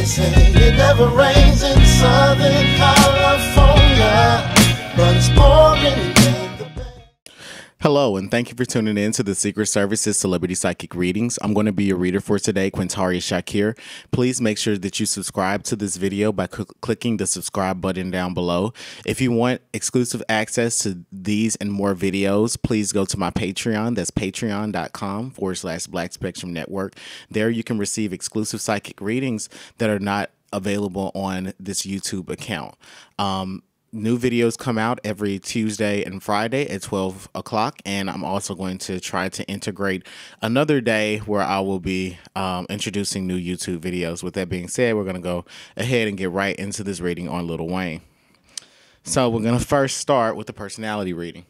say it never rains in Southern California, but it's pouring in the Bay. Hello, and thank you for tuning in to the Secret Service's Celebrity Psychic Readings. I'm going to be your reader for today, Quintaria Shakir. Please make sure that you subscribe to this video by clicking the subscribe button down below. If you want exclusive access to these and more videos, please go to my Patreon. That's patreon.com/Black Spectrum Network. There you can receive exclusive psychic readings that are not available on this YouTube account. New videos come out every Tuesday and Friday at 12 o'clock, and I'm also going to try to integrate another day where I will be introducing new YouTube videos. With that being said, we're going to go ahead and get right into this reading on Lil Wayne. So we're going to first start with the personality reading.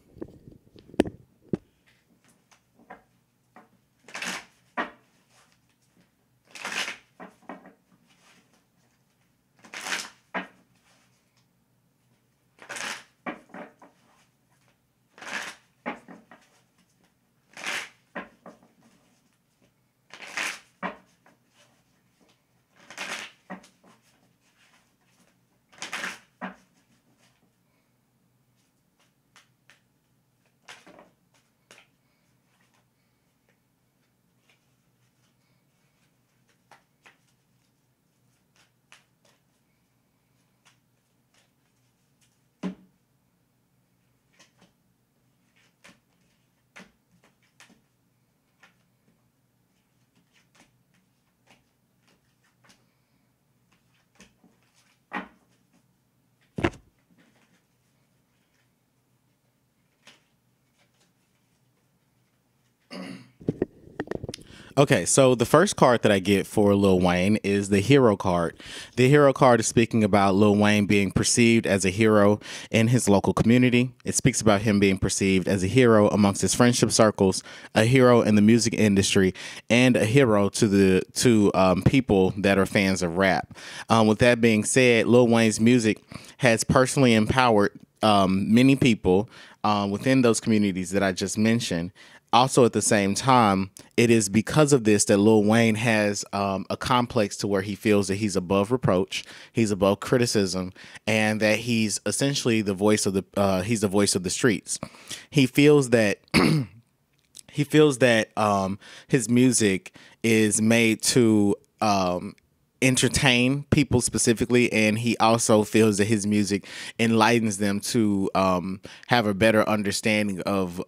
Okay, so the first card that I get for Lil Wayne is the hero card. The hero card is speaking about Lil Wayne being perceived as a hero in his local community. It speaks about him being perceived as a hero amongst his friendship circles, a hero in the music industry, and a hero to people that are fans of rap. With that being said, Lil Wayne's music has personally empowered many people within those communities that I just mentioned. Also, at the same time, it is because of this that Lil Wayne has a complex to where he feels that he's above reproach, he's above criticism, and that he's essentially the voice of the streets. He feels that his music is made to entertain people specifically, and he also feels that his music enlightens them to have a better understanding of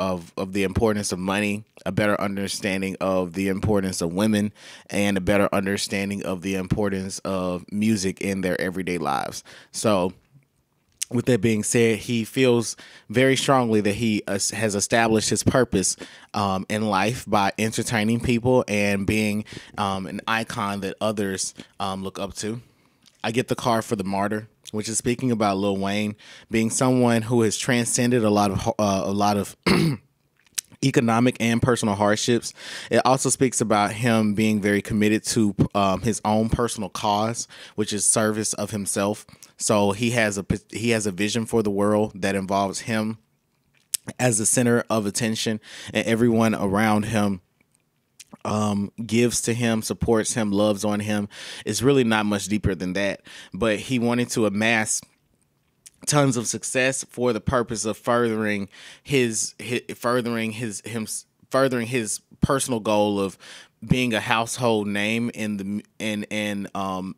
the importance of money, a better understanding of the importance of women, and a better understanding of the importance of music in their everyday lives. So with that being said, he feels very strongly that he has established his purpose in life by entertaining people and being an icon that others look up to. I get the card for the martyr, which is speaking about Lil Wayne being someone who has transcended a lot of economic and personal hardships. It also speaks about him being very committed to his own personal cause, which is service of himself. So he has a vision for the world that involves him as the center of attention, and everyone around him gives to him, supports him, loves on him. It's really not much deeper than that. But he wanted to amass tons of success for the purpose of furthering his personal goal of being a household name in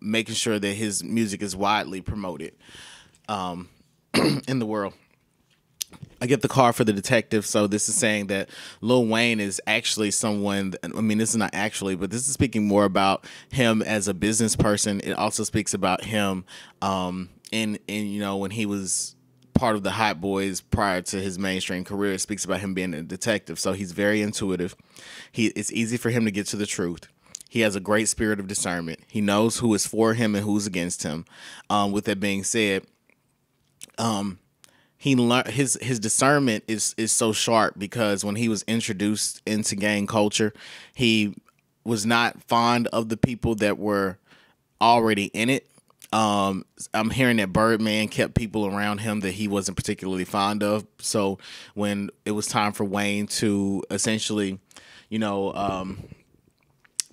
making sure that his music is widely promoted in the world. I get the card for the detective. So this is saying that Lil Wayne is actually someone, I mean, this is not actually, but this is speaking more about him as a business person. It also speaks about him in when he was part of the Hot Boys prior to his mainstream career. It speaks about him being a detective. So he's very intuitive. It's easy for him to get to the truth. He has a great spirit of discernment. He knows who is for him and who's against him. With that being said, his discernment is so sharp because when he was introduced into gang culture, he was not fond of the people that were already in it. I'm hearing that Birdman kept people around him that he wasn't particularly fond of. So when it was time for Wayne to essentially,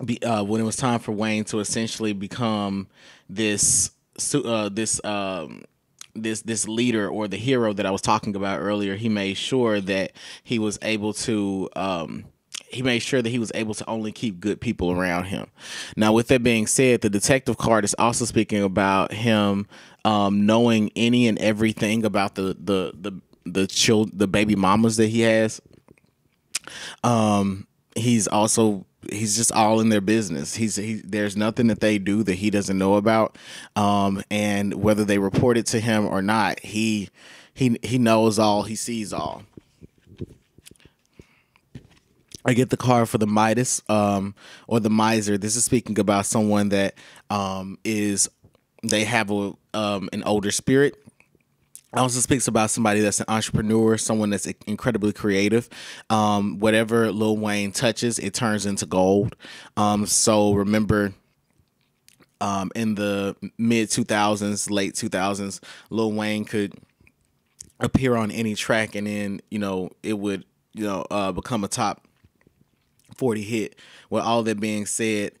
when it was time for Wayne to essentially become this su- this leader or the hero that I was talking about earlier, he made sure that he was able to only keep good people around him. Now, with that being said, the detective card is also speaking about him knowing any and everything about the baby mamas that he has. He's just all in their business. There's nothing that they do that he doesn't know about, and whether they report it to him or not, he knows all, he sees all. I get the card for the Midas, or the miser. This is speaking about someone that they have an older spirit. It also speaks about somebody that's an entrepreneur, someone that's incredibly creative. Whatever Lil Wayne touches, it turns into gold. So remember, in the mid 2000s, late 2000s, Lil Wayne could appear on any track, and then it would become a top 40 hit. With all that being said,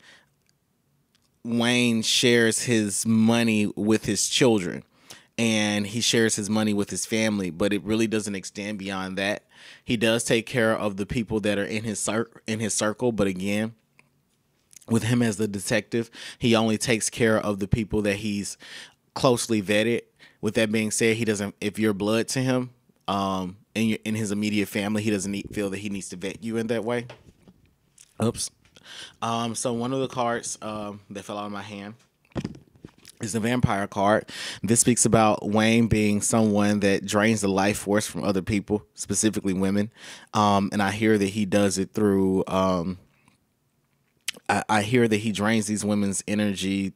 Wayne shares his money with his children, and he shares his money with his family, but it really doesn't extend beyond that. He does take care of the people that are in his circle, but again, with him as the detective, he only takes care of the people that he's closely vetted. With that being said, he doesn't. If you're blood to him, in his immediate family, he doesn't feel that he needs to vet you in that way. Oops. So one of the cards that fell out of my hand is the vampire card. This speaks about Wayne being someone that drains the life force from other people, specifically women. And I hear that he does it through. I hear that he drains these women's energy.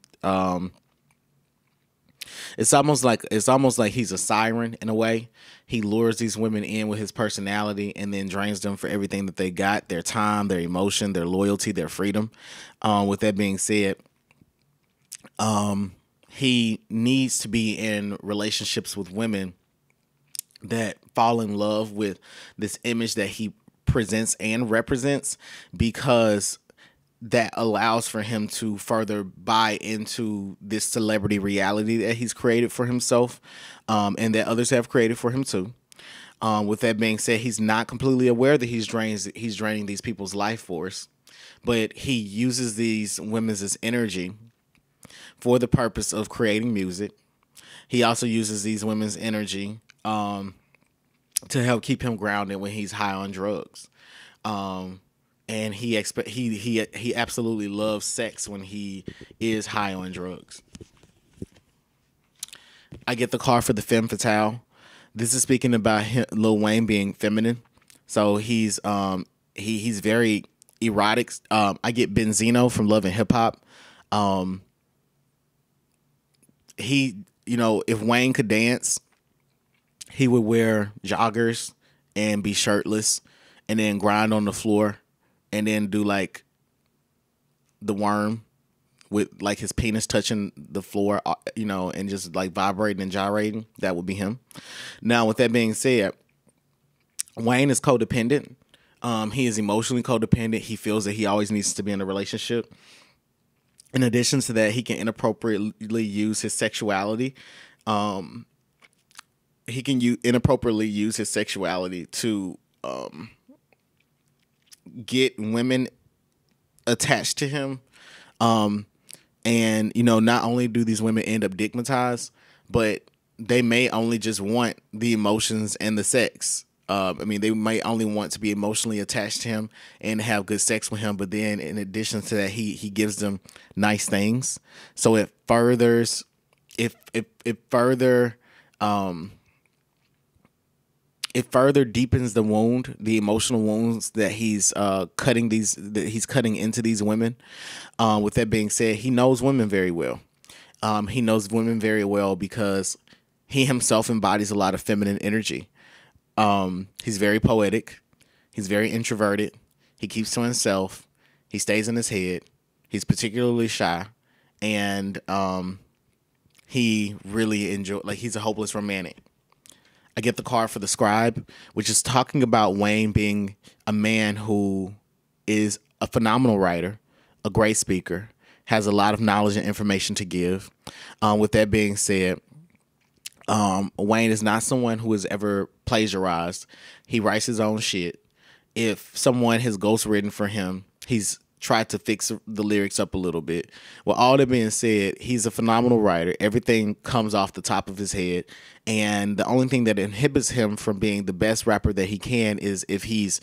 It's almost like he's a siren in a way. He lures these women in with his personality and then drains them for everything that they got: their time, their emotion, their loyalty, their freedom. With that being said, he needs to be in relationships with women that fall in love with this image that he presents and represents, because that allows for him to further buy into this celebrity reality that he's created for himself, and that others have created for him too. With that being said, he's not completely aware that he's draining these people's life force, but he uses these women's energy for the purpose of creating music. He also uses these women's energy to help keep him grounded when he's high on drugs. And he absolutely loves sex when he is high on drugs. I get the card for the femme fatale. This is speaking about Lil Wayne being feminine. So he's very erotic. I get Benzino from Love and Hip Hop. If Wayne could dance, he would wear joggers and be shirtless and then grind on the floor and then do like the worm with like his penis touching the floor, and just like vibrating and gyrating. That would be him. Now, with that being said, Wayne is codependent. He is emotionally codependent. He feels that he always needs to be in a relationship. In addition to that, he can inappropriately use his sexuality. Inappropriately use his sexuality to get women attached to him. And not only do these women end up stigmatized, but they may only just want the emotions and the sex. They might only want to be emotionally attached to him and have good sex with him. But then in addition to that, he gives them nice things. So it further deepens the wound, the emotional wounds that he's cutting into these women. With that being said, he knows women very well. He knows women very well because he himself embodies a lot of feminine energy. He's very poetic. He's very introverted. He keeps to himself. He stays in his head. He's particularly shy, and he really he's a hopeless romantic. I get the card for the scribe, which is talking about Wayne being a man who is a phenomenal writer. a great speaker, has a lot of knowledge and information to give. With that being said, Wayne is not someone who has ever plagiarized. He writes his own shit. If someone has ghostwritten for him, he's tried to fix the lyrics up a little bit. With all that being said, he's a phenomenal writer. Everything comes off the top of his head, and the only thing that inhibits him from being the best rapper that he can is if he's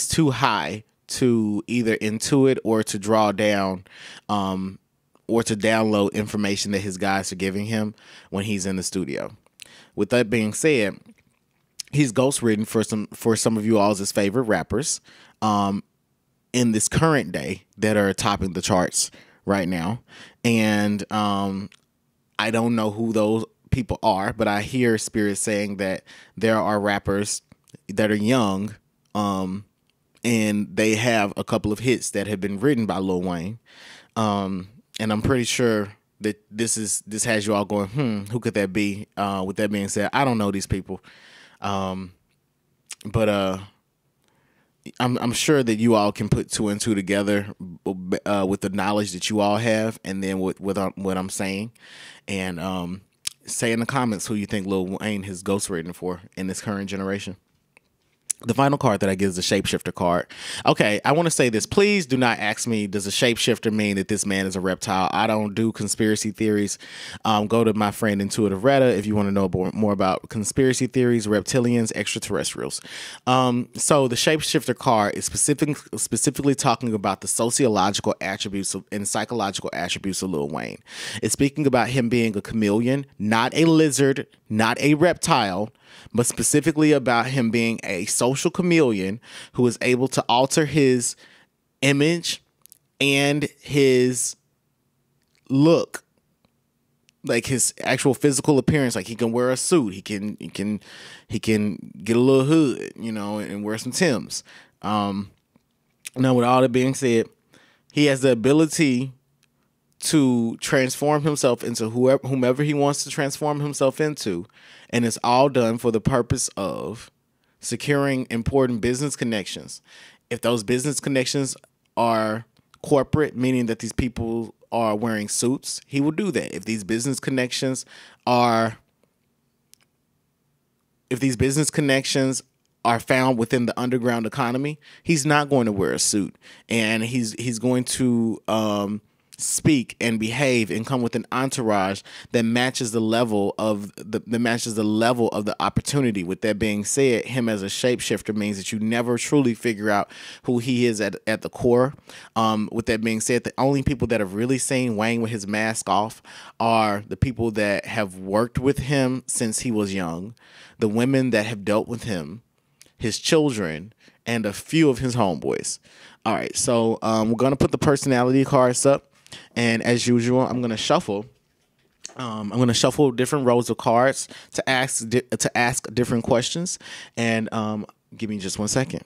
too high to either intuit or to draw down or to download information that his guys are giving him when he's in the studio. With that being said, he's ghostwritten for some of you all's favorite rappers in this current day that are topping the charts right now. And I don't know who those people are, but I hear Spirit saying that there are rappers that are young and they have a couple of hits that have been written by Lil Wayne. And I'm pretty sure that this has you all going, who could that be? With that being said, I don't know these people. But I'm sure that you all can put two and two together with the knowledge that you all have, and then with what I'm saying, and say in the comments who you think Lil Wayne has ghostwritten for in this current generation. The final card that I get is the shapeshifter card. Okay, I want to say this. Please do not ask me, does a shapeshifter mean that this man is a reptile? I don't do conspiracy theories. Go to my friend Intuitive Retta if you want to know more about conspiracy theories, reptilians, extraterrestrials. So the shapeshifter card is specifically talking about the sociological attributes and psychological attributes of Lil Wayne. It's speaking about him being a chameleon, not a lizard, not a reptile, but specifically about him being a social chameleon who is able to alter his image and his look, like his actual physical appearance. Like he can wear a suit, he can get a little hood, and wear some Timbs. Now, with all that being said, he has the ability to transform himself into whomever he wants to transform himself into. And it's all done for the purpose of securing important business connections. If those business connections are corporate, meaning that these people are wearing suits, he will do that. If these business connections are found within the underground economy, he's not going to wear a suit, and he's going to speak and behave and come with an entourage that matches the level of the opportunity. With that being said, him as a shapeshifter means that you never truly figure out who he is at the core. With that being said, the only people that have really seen Wayne with his mask off are the people that have worked with him since he was young, the women that have dealt with him, his children, and a few of his homeboys. All right, so we're gonna put the personality cards up. And as usual, I'm gonna shuffle. Different rows of cards to ask different questions. And give me just 1 second.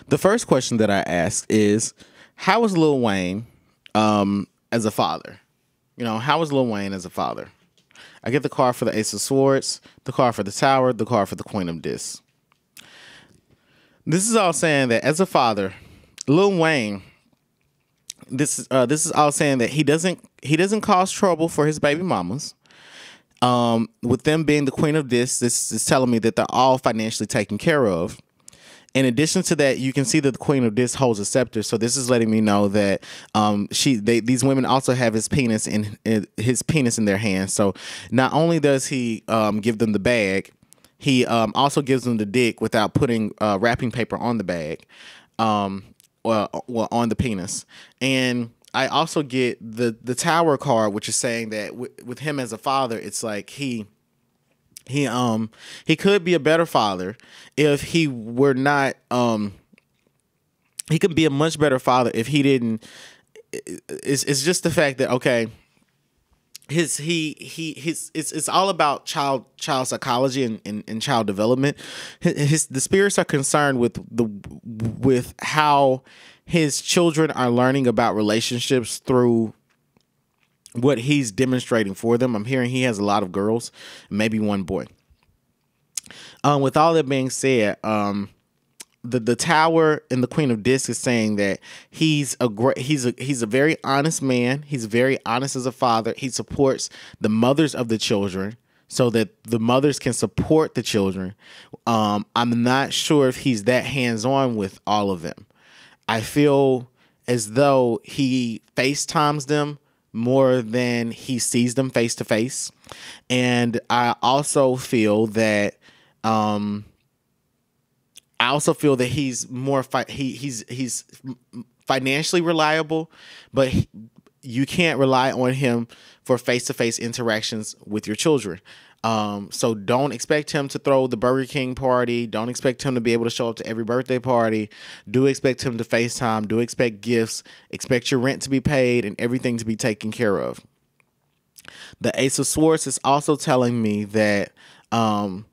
The first question that I ask is, how is Lil Wayne as a father? How is Lil Wayne as a father? I get the card for the Ace of Swords, the card for the Tower, the card for the Queen of Discs. This is all saying that as a father, Lil Wayne, this is all saying that he doesn't cause trouble for his baby mamas. With them being the queen of this is telling me that they're all financially taken care of. In addition to that, you can see that the queen of this holds a scepter. So this is letting me know that these women also have his penis in their hands. So not only does he give them the bag, he also gives them the dick without putting wrapping paper on the bag, well on the penis. And I also get the Tower card, which is saying that with him as a father, it's like he could be a better father if he were not. He could be a much better father if he didn't. It's just the fact that, okay, it's all about child psychology and child development. The spirits are concerned with how his children are learning about relationships through what he's demonstrating for them. I'm hearing he has a lot of girls, maybe one boy. With all that being said, the Tower and the Queen of Discs is saying that he's a very honest man. He's very honest as a father. He supports the mothers of the children so that the mothers can support the children. I'm not sure if he's that hands-on with all of them. I feel as though he FaceTimes them more than he sees them face to face. And I also feel that he's more he's financially reliable, but you can't rely on him for face-to-face interactions with your children. So don't expect him to throw the Burger King party. Don't expect him to be able to show up to every birthday party. Do expect him to FaceTime. Do expect gifts. Expect your rent to be paid and everything to be taken care of. The Ace of Swords is also telling me that the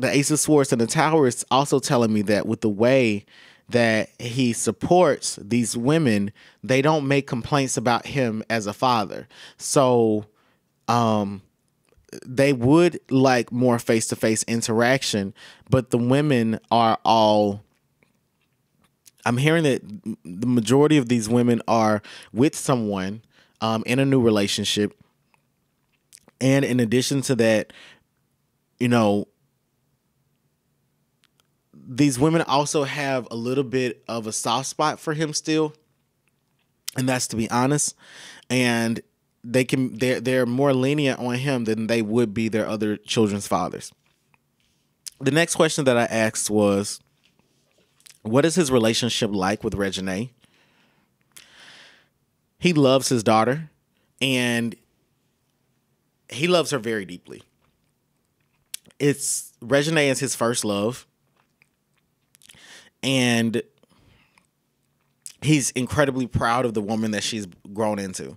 Ace of Swords and the Tower is also telling me that with the way that he supports these women, they don't make complaints about him as a father. So they would like more face-to-face interaction, but the women are all, I'm hearing that the majority of these women are with someone in a new relationship. And in addition to that, you know, these women also have a little bit of a soft spot for him still. And that's to be honest. And they're more lenient on him than they would be their other children's fathers. The next question that I asked was, what is his relationship like with Reginae? He loves his daughter, and he loves her very deeply. Reginae is his first love, and he's incredibly proud of the woman that she's grown into.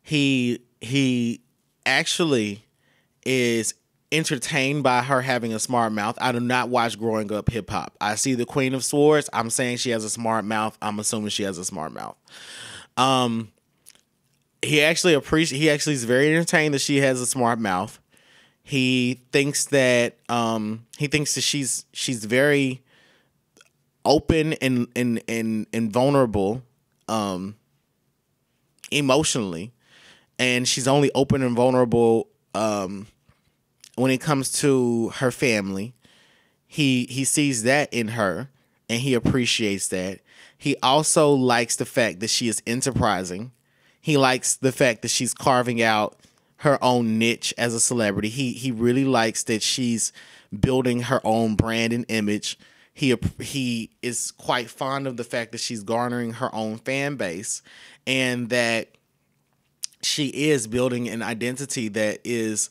He actually is entertained by her having a smart mouth. I do not watch growing up hip hop. I see the Queen of Swords. I'm saying she has a smart mouth. I'm assuming she has a smart mouth. He actually is very entertained that she has a smart mouth. He thinks that she's very open and vulnerable emotionally, and she's only open and vulnerable when it comes to her family. He sees that in her, and he appreciates that. He also likes the fact that she is enterprising. He likes the fact that she's carving out her own niche as a celebrity. He really likes that she's building her own brand and image. He is quite fond of the fact that she's garnering her own fan base, and that she is building an identity that is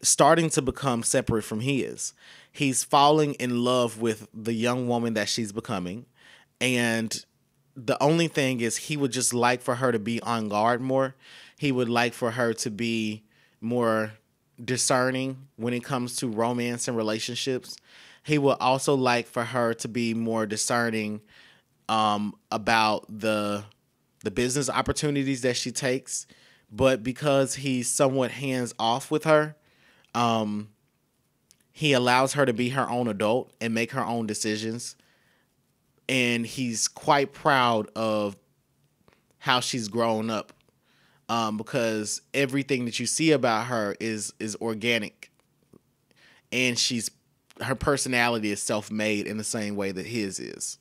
starting to become separate from his. He's falling in love with the young woman that she's becoming, and the only thing is he would just like for her to be on guard more. He would like for her to be more discerning when it comes to romance and relationships. He would also like for her to be more discerning about the business opportunities that she takes. But because he's somewhat hands off with her, he allows her to be her own adult and make her own decisions. And he's quite proud of how she's grown up because everything that you see about her is organic, and her personality is self-made in the same way that his is.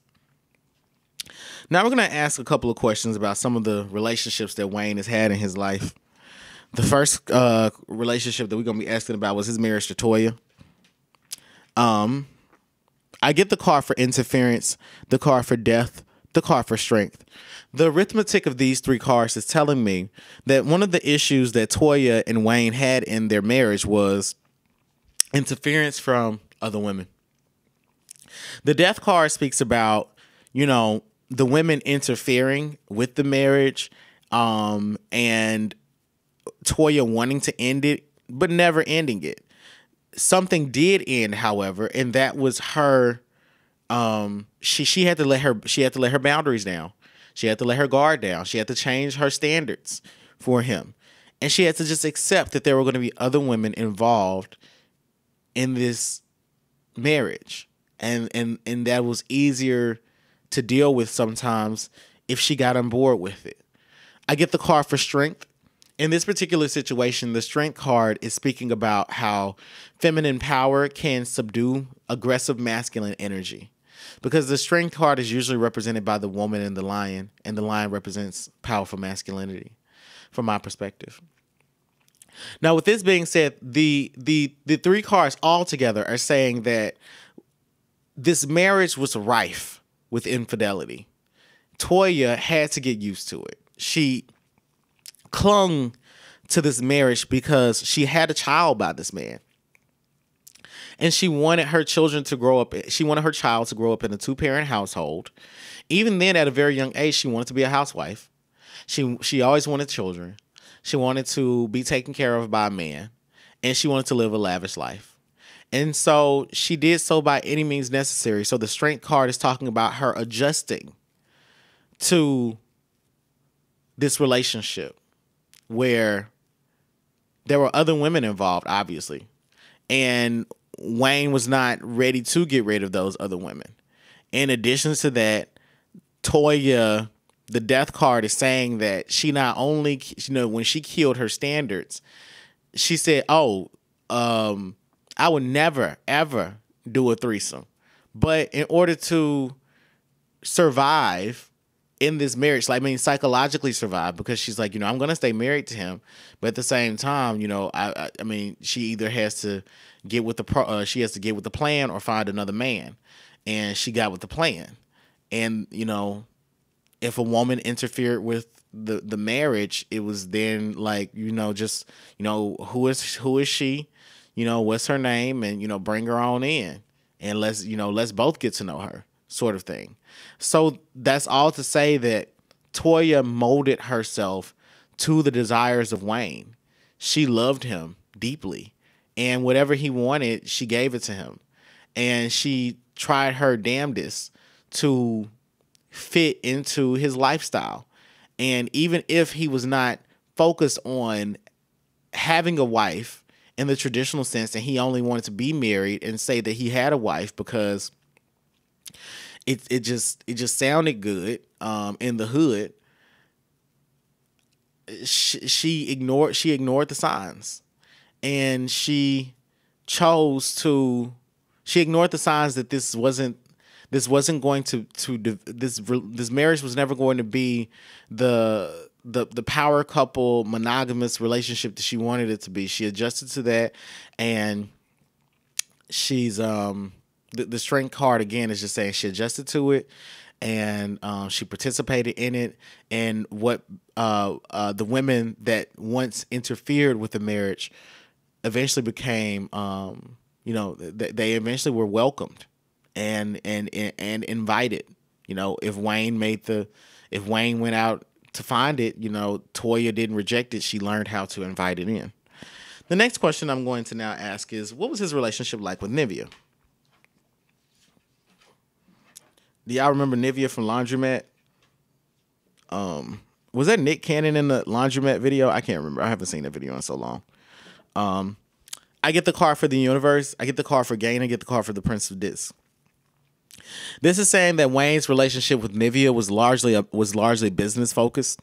Now we're going to ask a couple of questions about some of the relationships that Wayne has had in his life. The first relationship that we're going to be asking about was his marriage to Toya. I get the card for interference, the card for death, the card for strength. The arithmetic of these three cards is telling me that one of the issues that Toya and Wayne had in their marriage was interference from other women. The death card speaks about, the women interfering with the marriage, and Toya wanting to end it, but never ending it. Something did end, however, and that was her. She had to let her boundaries down. She had to let her guard down. She had to change her standards for him, and she had to just accept that there were going to be other women involved in this marriage, and that was easier to deal with sometimes if she got on board with it. I get the card for strength. In this particular situation, the strength card is speaking about how feminine power can subdue aggressive masculine energy. Because the strength card is usually represented by the woman and the lion represents powerful masculinity, from my perspective. Now, with this being said, the three cards all together are saying that this marriage was rife with infidelity. Toya had to get used to it. She clung to this marriage because she had a child by this man. And she wanted her children to grow up. She wanted her child to grow up in a two-parent household. Even then, at a very young age, she wanted to be a housewife. She always wanted children. She wanted to be taken care of by a man. And she wanted to live a lavish life. And so she did so by any means necessary. So the strength card is talking about her adjusting to this relationship where there were other women involved, obviously. And Wayne was not ready to get rid of those other women. In addition to that, Toya, the death card is saying that she not only, when she killed her standards, she said, I would never, ever do a threesome. But in order to survive in this marriage, psychologically survive, because she's like, I'm going to stay married to him. But at the same time, she either has to get with the plan or find another man. And she got with the plan. And, if a woman interfered with the marriage, it was then who is she? What's her name? And, bring her on in and let's both get to know her, sort of thing. So that's all to say that Toya molded herself to the desires of Wayne. She loved him deeply, and whatever he wanted, she gave it to him. And she tried her damnedest to fit into his lifestyle. And even if he was not focused on having a wife in the traditional sense, and he only wanted to be married and say that he had a wife because it just sounded good in the hood, she ignored the signs, and she ignored the signs that this marriage was never going to be the power couple monogamous relationship that she wanted it to be. She adjusted to that, and she's the strength card again is just saying she adjusted to it, and she participated in it. And what the women that once interfered with the marriage eventually became, they eventually were welcomed and invited. If Wayne went out to find it, Toya didn't reject it. She learned how to invite it in. The next question I'm going to now ask is, what was his relationship like with Nivea? Do y'all remember Nivea from Laundromat? Was that Nick Cannon in the Laundromat video? I can't remember. I haven't seen that video in so long. I get the card for the universe. I get the card for gain. I get the card for the Prince of Discs. This is saying that Wayne's relationship with Nivea was largely business focused.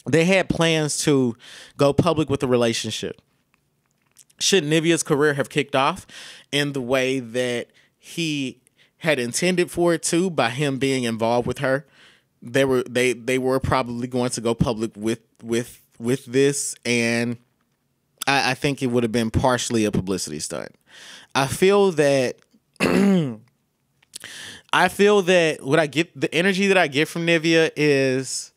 they had plans to go public with the relationship. Should Nivea's career have kicked off in the way that he had intended for it to, by him being involved with her, they were probably going to go public with this, and I think it would have been partially a publicity stunt. I feel that what I get, the energy that I get from Nivea is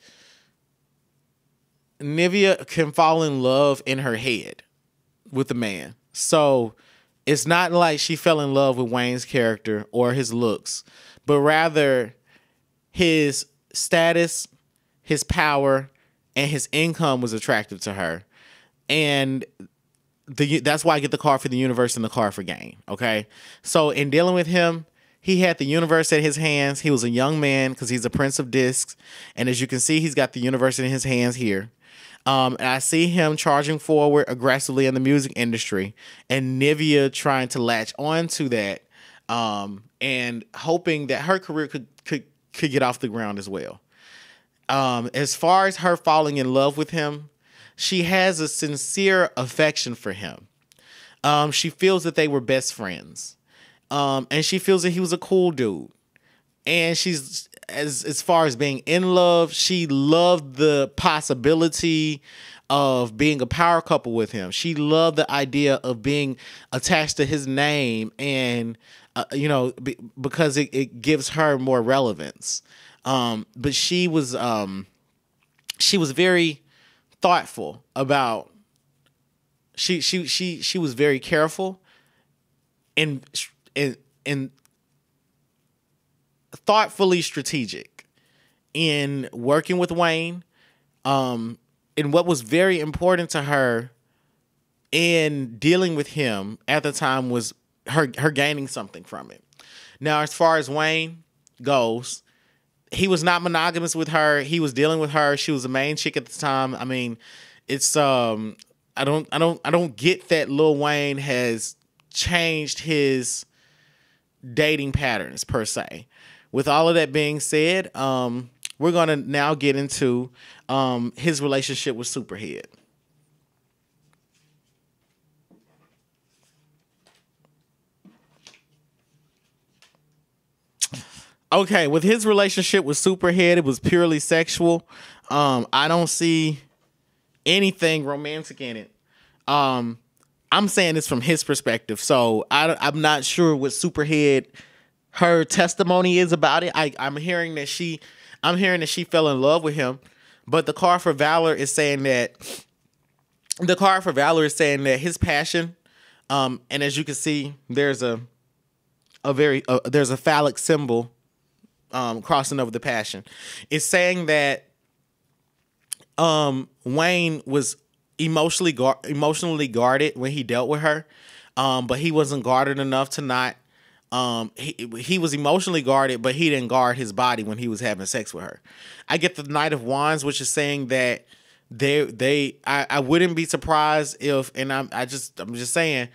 Nivea can fall in love in her head with a man. So it's not like she fell in love with Wayne's character or his looks, but rather his status, his power, and his income was attractive to her. And that's why I get the card for the universe and the card for gain. Okay. So in dealing with him, he had the universe at his hands. He was a young man because he's a prince of discs. And as you can see, he's got the universe in his hands here. And I see him charging forward aggressively in the music industry, and Nivea trying to latch on to that, and hoping that her career could get off the ground as well. As far as her falling in love with him, she has a sincere affection for him. She feels that they were best friends, and she feels that he was a cool dude. And she's, as far as being in love, she loved the possibility of being a power couple with him. She loved the idea of being attached to his name, and because it gives her more relevance. But she was very thoughtful about. She was very careful and thoughtfully strategic in working with Wayne. And what was very important to her in dealing with him at the time was her gaining something from it. Now, as far as Wayne goes, he was not monogamous with her. He was dealing with her. She was the main chick at the time. I mean, it's I don't get that Lil Wayne has changed his dating patterns per se. With all of that being said, we're going to now get into his relationship with Superhead. Okay, with his relationship with Superhead, it was purely sexual. I don't see anything romantic in it. I'm saying this from his perspective, so I'm not sure what Superhead, her testimony is about it. I'm hearing that she fell in love with him, but the card for Valor is saying that his passion, and as you can see, there's a phallic symbol crossing over the passion. It's saying that Wayne was emotionally guarded when he dealt with her, but he wasn't guarded enough to not. He was emotionally guarded, but he didn't guard his body when he was having sex with her. I get the Knight of Wands, which is saying that I wouldn't be surprised if, and I'm just saying,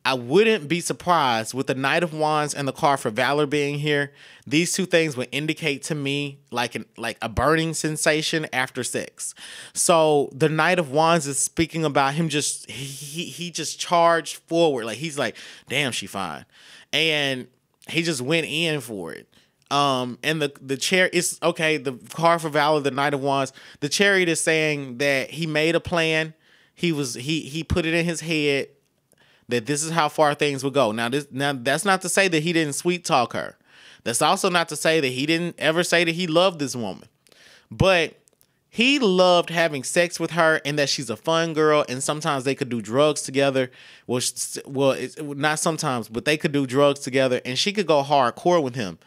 I wouldn't be surprised with the Knight of Wands and the card for Valor being here. These two things would indicate to me like a burning sensation after sex. So the Knight of Wands is speaking about him he just charged forward. Like he's like, damn, she fine. And he just went in for it. And the chair is okay. The card for Valor, the Knight of Wands, the Chariot is saying that he made a plan. He put it in his head that this is how far things would go. Now that's not to say that he didn't sweet talk her. That's also not to say that he didn't ever say that he loved this woman. But he loved having sex with her, and that she's a fun girl, and sometimes they could do drugs together. Well, it's not sometimes, but they could do drugs together, and she could go hardcore with him.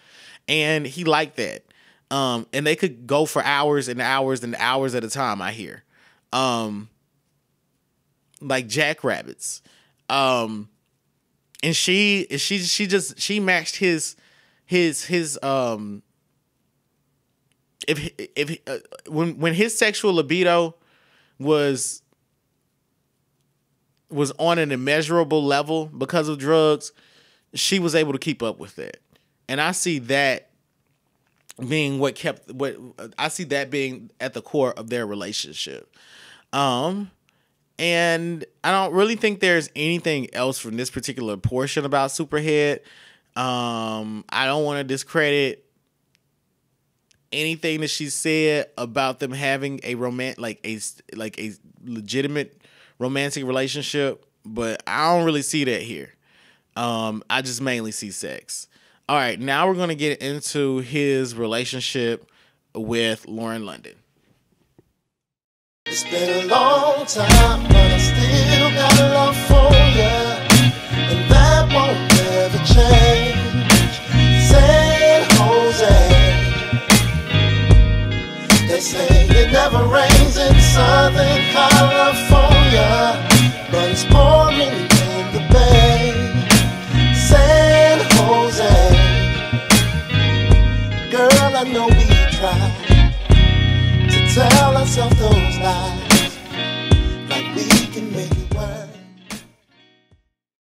And he liked that. And they could go for hours and hours and hours at a time, I hear. Like jackrabbits. And she matched his when his sexual libido was on an immeasurable level because of drugs, she was able to keep up with that. And I see that being what I see that being at the core of their relationship. And I don't really think there's anything else from this particular portion about Superhead. I don't want to discredit anything that she said about them having a a legitimate romantic relationship, but I don't really see that here. I just mainly see sex. All right, now we're going to get into his relationship with Lauren London. It's been a long time, but I still got love